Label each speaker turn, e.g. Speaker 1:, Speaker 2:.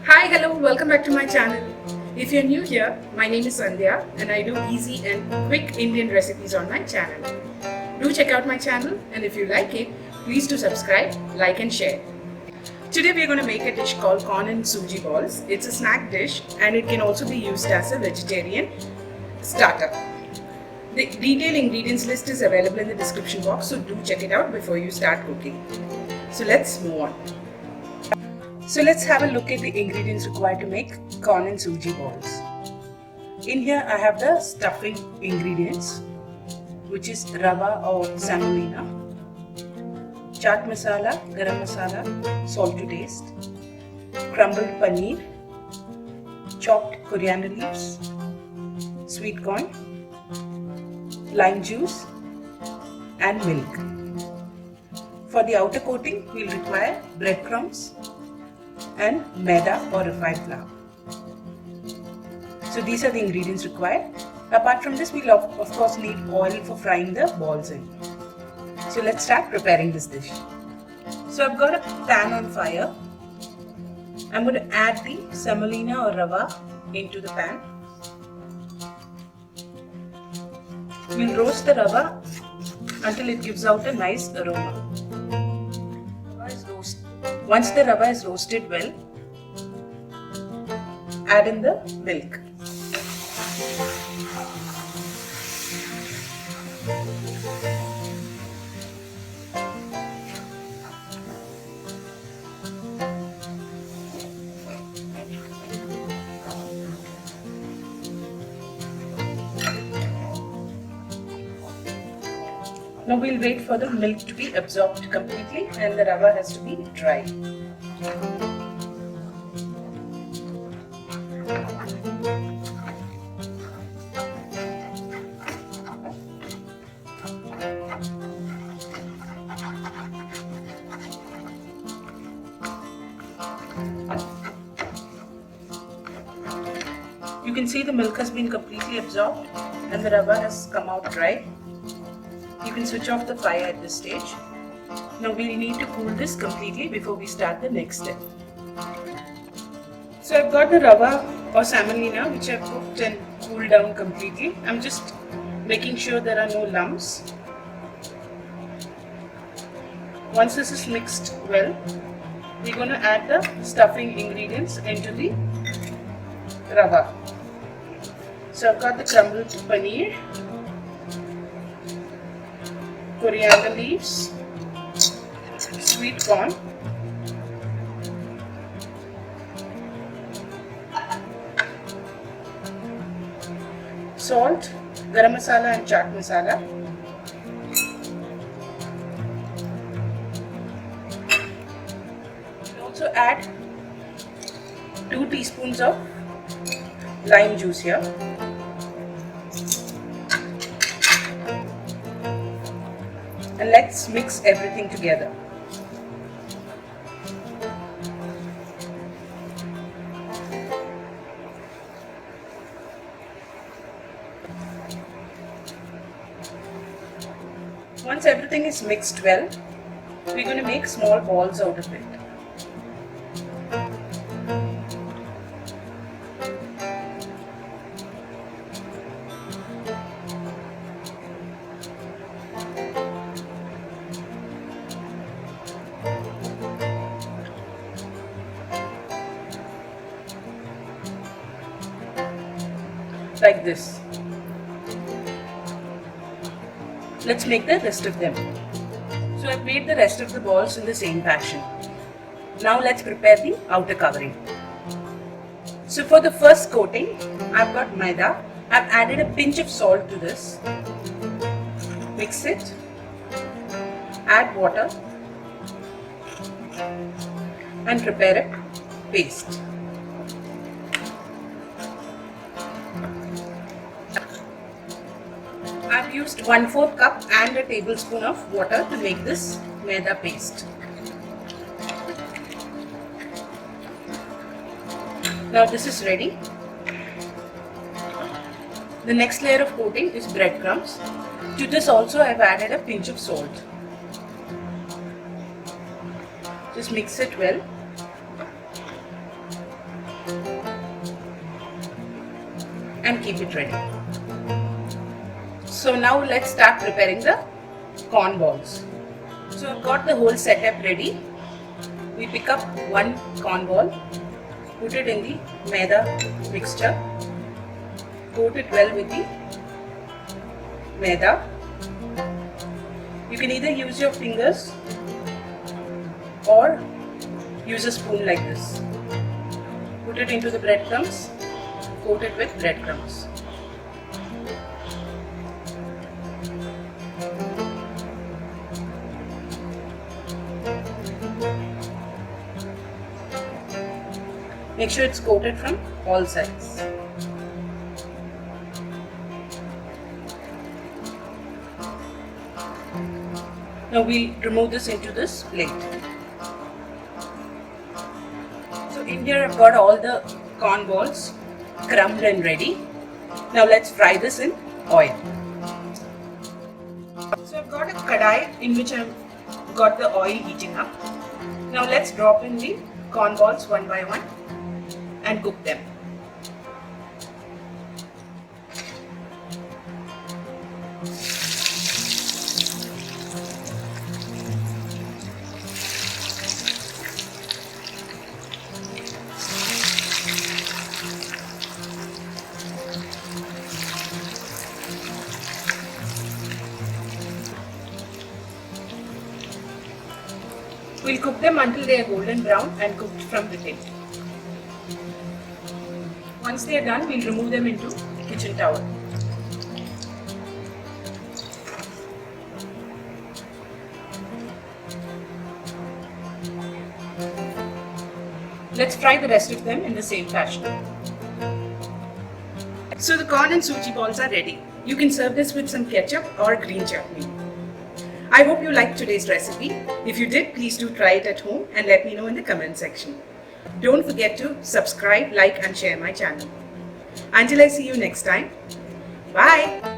Speaker 1: Hi, hello, welcome back to my channel. If you're new here, my name is Sandhya and I do easy and quick Indian recipes on my channel. Do check out my channel, and if you like it, please do subscribe, like and share. Today we are going to make a dish called corn and suji balls. It's a snack dish and it can also be used as a vegetarian starter. The detailed ingredients list is available in the description box, so do check it out before you start cooking. So let's move on. So let's have a look at the ingredients required to make corn and suji balls. In here I have the stuffing ingredients, which is rava or semolina, chaat masala, garam masala, salt to taste, crumbled paneer, chopped coriander leaves, sweet corn, lime juice and milk. For the outer coating, we will require breadcrumbs and maida or refined flour. So these are the ingredients required. Apart from this, we'll of course need oil for frying the balls in. So let's start preparing this dish. So I've got a pan on fire. I'm going to add the semolina or rava into the pan. We'll roast the rava until it gives out a nice aroma. Once the rava is roasted well, add in the milk. Now we'll wait for the milk to be absorbed completely and the rava has to be dry. You can see the milk has been completely absorbed and the rava has come out dry. You can switch off the fire at this stage. Now we need to cool this completely before we start the next step. So I've got the rava or semolina which I've cooked and cooled down completely. I'm just making sure there are no lumps. Once this is mixed well, we're going to add the stuffing ingredients into the rava. So I've got the crumbled paneer, coriander leaves, sweet corn, salt, garam masala and chaat masala, we'll also add 2 teaspoons of lime juice here. And let's mix everything together. Once everything is mixed well, we're going to make small balls out of it. Like this. Let's make the rest of them. So I've made the rest of the balls in the same fashion. Now let's prepare the outer covering. So for the first coating, I've got maida. I've added a pinch of salt to this. Mix it. Add water. And prepare a paste. I've used 1/4 cup and a tablespoon of water to make this maida paste. Now this is ready. The next layer of coating is breadcrumbs. To this also I've added a pinch of salt. Just mix it well. and keep it ready. So now let's start preparing the corn balls. So I've got the whole setup ready. We pick up one corn ball, put it in the maida mixture, coat it well with the maida. You can either use your fingers or use a spoon like this. Put it into the breadcrumbs, coat it with breadcrumbs. Make sure it's coated from all sides. Now we'll remove this into this plate. So in here I've got all the corn balls crumbled and ready. Now let's fry this in oil. So I've got a kadai in which I've got the oil heating up. Now let's drop in the corn balls one by one and cook them. We'll cook them until they are golden brown and cooked from within. Once they are done, we'll remove them into kitchen towel. Let's fry the rest of them in the same fashion. So the corn and suji balls are ready. You can serve this with some ketchup or green chutney. I hope you liked today's recipe. If you did, please do try it at home and let me know in the comment section. Don't forget to subscribe, like and share my channel. Until I see you next time, bye!